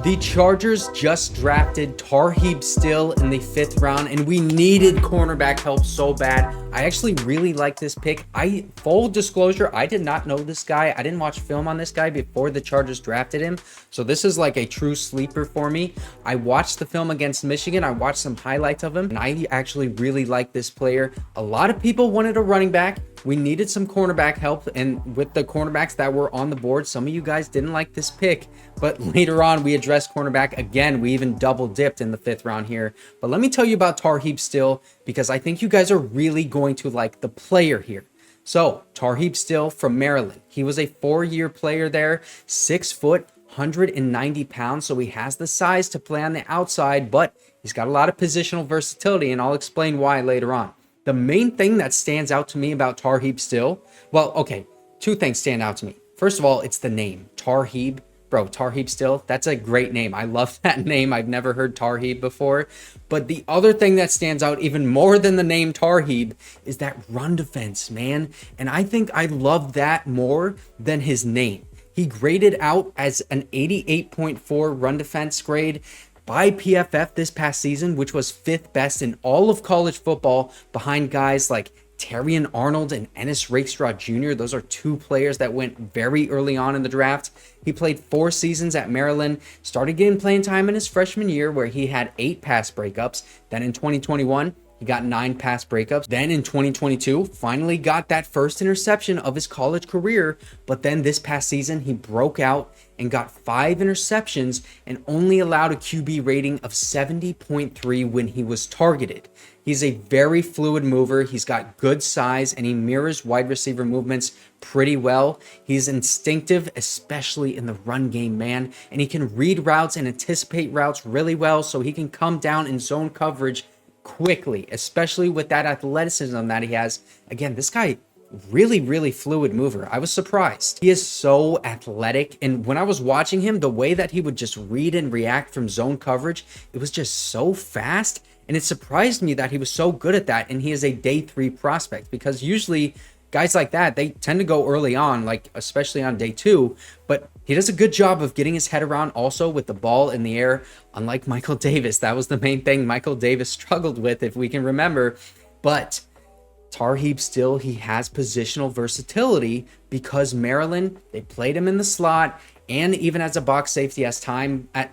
The Chargers just drafted Tarheeb Still in the 5th round, and we needed cornerback help so bad. I actually really like this pick. Full disclosure, I did not know this guy. I didn't watch film on this guy before the Chargers drafted him. So this is like a true sleeper for me. I watched the film against Michigan. I watched some highlights of him, and I actually really like this player. A lot of people wanted a running back. We needed some cornerback help, and with the cornerbacks that were on the board, some of you guys didn't like this pick, but later on we addressed cornerback again. We even double dipped in the 5th round here. But let me tell you about Tarheeb Still, because I think you guys are really going to like the player here. So Tarheeb Still from Maryland. He was a 4-year player there, 6 foot, 190 pounds. So he has the size to play on the outside, but he's got a lot of positional versatility, and I'll explain why later on. The main thing that stands out to me about Tarheeb Still, well, okay, 2 things stand out to me. First of all, it's the name, Tarheeb. Bro, Tarheeb Still, that's a great name. I love that name. I've never heard Tarheeb before. But the other thing that stands out even more than the name Tarheeb is that run defense, man. And I think I love that more than his name. He graded out as an 88.4 run defense grade by PFF this past season, which was 5th best in all of college football, behind guys like Terrion Arnold and Ennis Rakestraw Jr. Those are 2 players that went very early on in the draft. He played 4 seasons at Maryland, started getting playing time in his freshman year where he had 8 pass breakups. Then in 2021, he got 9 pass breakups. Then in 2022, finally got that first interception of his college career. But then this past season, he broke out and got 5 interceptions and only allowed a QB rating of 70.3 when he was targeted. He's a very fluid mover. He's got good size, and he mirrors wide receiver movements pretty well. He's instinctive, especially in the run game, man. And he can read routes and anticipate routes really well, so he can come down in zone coverage quickly, especially with that athleticism that he has. Again, this guy, really fluid mover. I was surprised. He is so athletic, and when I was watching him, the way that he would just read and react from zone coverage, it was just so fast, and it surprised me that he was so good at that. And he is a day 3 prospect, because usually guys like that, they tend to go early on, like especially on day 2, but he does a good job of getting his head around also with the ball in the air, unlike Michael Davis. That was the main thing Michael Davis struggled with, if we can remember. But Tarheeb Still, he has positional versatility because Maryland, they played him in the slot and even as a box safety at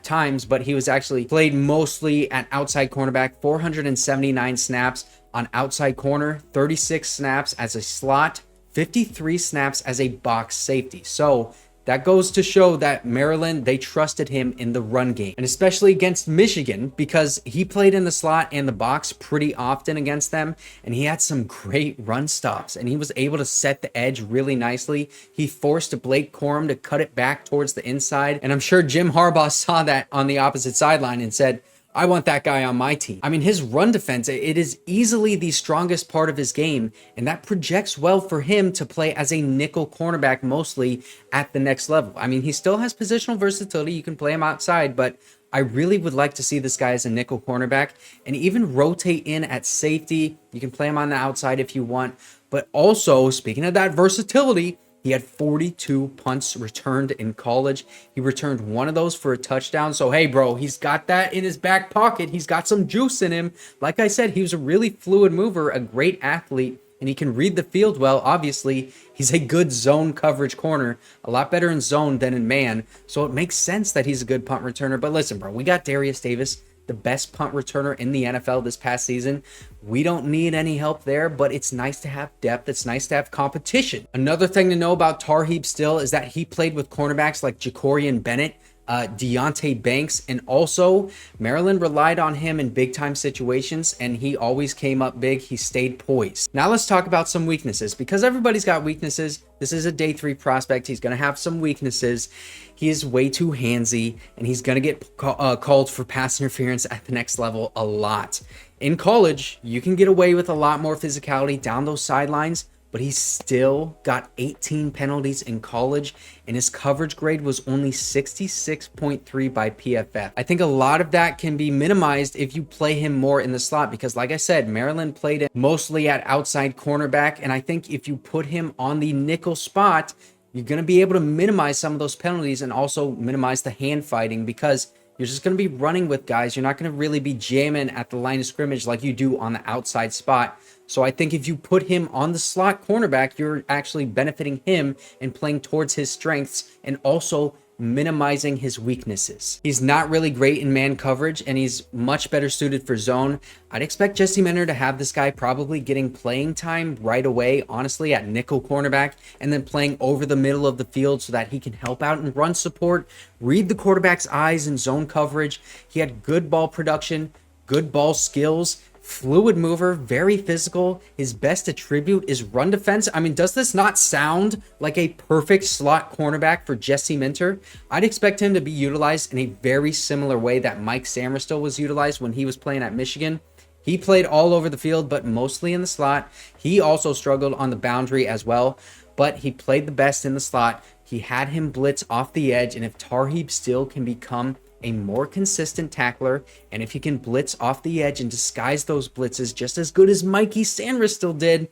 times, but he was actually played mostly at outside cornerback, 479 snaps on outside corner, 36 snaps as a slot, 53 snaps as a box safety. So that goes to show that Maryland, they trusted him in the run game, and especially against Michigan, because he played in the slot and the box pretty often against them, and he had some great run stops, and he was able to set the edge really nicely. He forced Blake Corum to cut it back towards the inside, and I'm sure Jim Harbaugh saw that on the opposite sideline and said, I want that guy on my team. I mean, his run defense, it is easily the strongest part of his game, and that projects well for him to play as a nickel cornerback mostly at the next level. I mean, he still has positional versatility. You can play him outside, but I really would like to see this guy as a nickel cornerback and even rotate in at safety. You can play him on the outside if you want, but also, speaking of that versatility, he had 42 punts returned in college. He returned 1 of those for a touchdown. So, hey, bro, he's got that in his back pocket. He's got some juice in him. Like I said, he was a really fluid mover, a great athlete, and he can read the field well. Obviously, he's a good zone coverage corner, a lot better in zone than in man. So it makes sense that he's a good punt returner. But listen, bro, we got Darius Davis, the best punt returner in the NFL this past season. We don't need any help there, but it's nice to have depth. It's nice to have competition. Another thing to know about Tarheeb Still is that he played with cornerbacks like Jacorian Bennett, Deonte Banks, and also Maryland relied on him in big time situations, and he always came up big. He stayed poised. Now let's talk about some weaknesses, because everybody's got weaknesses. This is a day 3 prospect. He's going to have some weaknesses. He is way too handsy, and he's going to get called for pass interference at the next level a lot. In college, you can get away with a lot more physicality down those sidelines, but he still got 18 penalties in college, and his coverage grade was only 66.3 by PFF. I think a lot of that can be minimized if you play him more in the slot, because like I said, Maryland played him mostly at outside cornerback, and I think if you put him on the nickel spot, you're going to be able to minimize some of those penalties and also minimize the hand fighting, because You're just going to be running with guys. You're not going to really be jamming at the line of scrimmage like you do on the outside spot. So I think if you put him on the slot cornerback, you're actually benefiting him and playing towards his strengths and also minimizing his weaknesses. He's not really great in man coverage and he's much better suited for zone. I'd expect Jesse Minter to have this guy probably getting playing time right away, honestly, at nickel cornerback, and then playing over the middle of the field so that he can help out in run support, read the quarterback's eyes in zone coverage. He had good ball production, good ball skills, fluid mover, very physical. His best attribute is run defense. I mean, does this not sound like a perfect slot cornerback for Jesse Minter? I'd expect him to be utilized in a very similar way that Mike Sainristil was utilized when he was playing at Michigan. He played all over the field, but mostly in the slot. He also struggled on the boundary as well, but he played the best in the slot. He had him blitz off the edge, and if Tarheeb Still can become a more consistent tackler, and if he can blitz off the edge and disguise those blitzes just as good as Mikey Sainristil did,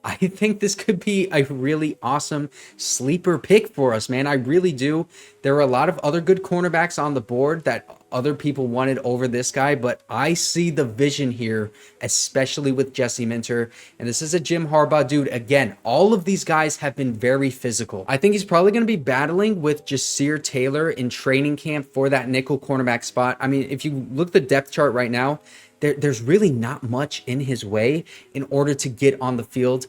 I think this could be a really awesome sleeper pick for us, man. I really do. There are a lot of other good cornerbacks on the board that other people wanted over this guy, but I see the vision here, especially with Jesse Minter. And this is a Jim Harbaugh dude. Again, all of these guys have been very physical. I think he's probably going to be battling with Jasir Taylor in training camp for that nickel cornerback spot. I mean, if you look at the depth chart right now, there's really not much in his way in order to get on the field.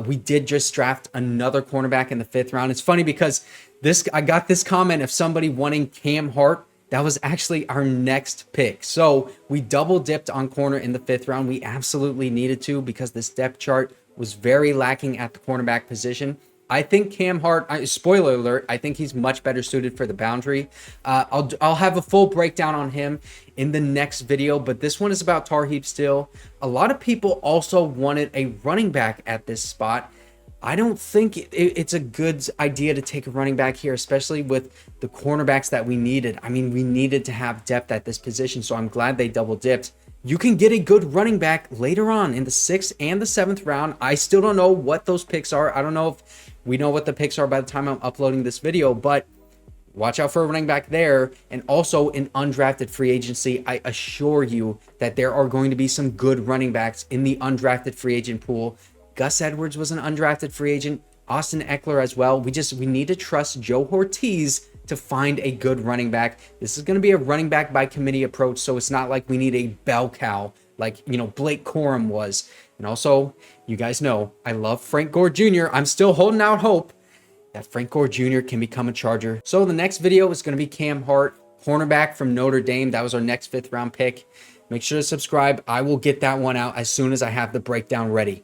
We did just draft another cornerback in the 5th round. It's funny because I got this comment of somebody wanting Cam Hart. That was actually our next pick. So we double dipped on corner in the 5th round. We absolutely needed to because this depth chart was very lacking at the cornerback position. I think Cam Hart, spoiler alert, I think he's much better suited for the boundary. I'll have a full breakdown on him in the next video, but this one is about Tarheeb Still. A lot of people also wanted a running back at this spot. I don't think it's a good idea to take a running back here, especially with the cornerbacks that we needed. I mean, we needed to have depth at this position, so I'm glad they double dipped. You can get a good running back later on in the 6th and the 7th round. I still don't know what those picks are. I don't know if we know what the picks are by the time I'm uploading this video, but watch out for a running back there. And also in undrafted free agency, I assure you that there are going to be some good running backs in the undrafted free agent pool. Gus Edwards was an undrafted free agent. Austin Eckler as well. We need to trust Joe Hortiz to find a good running back. This is going to be a running back by committee approach, so it's not like we need a bell cow like, Blake Corum was. And also, you guys know, I love Frank Gore Jr. I'm still holding out hope that Frank Gore Jr. can become a Charger. So the next video is going to be Cam Hart, cornerback from Notre Dame. That was our next 5th round pick. Make sure to subscribe. I will get that one out as soon as I have the breakdown ready.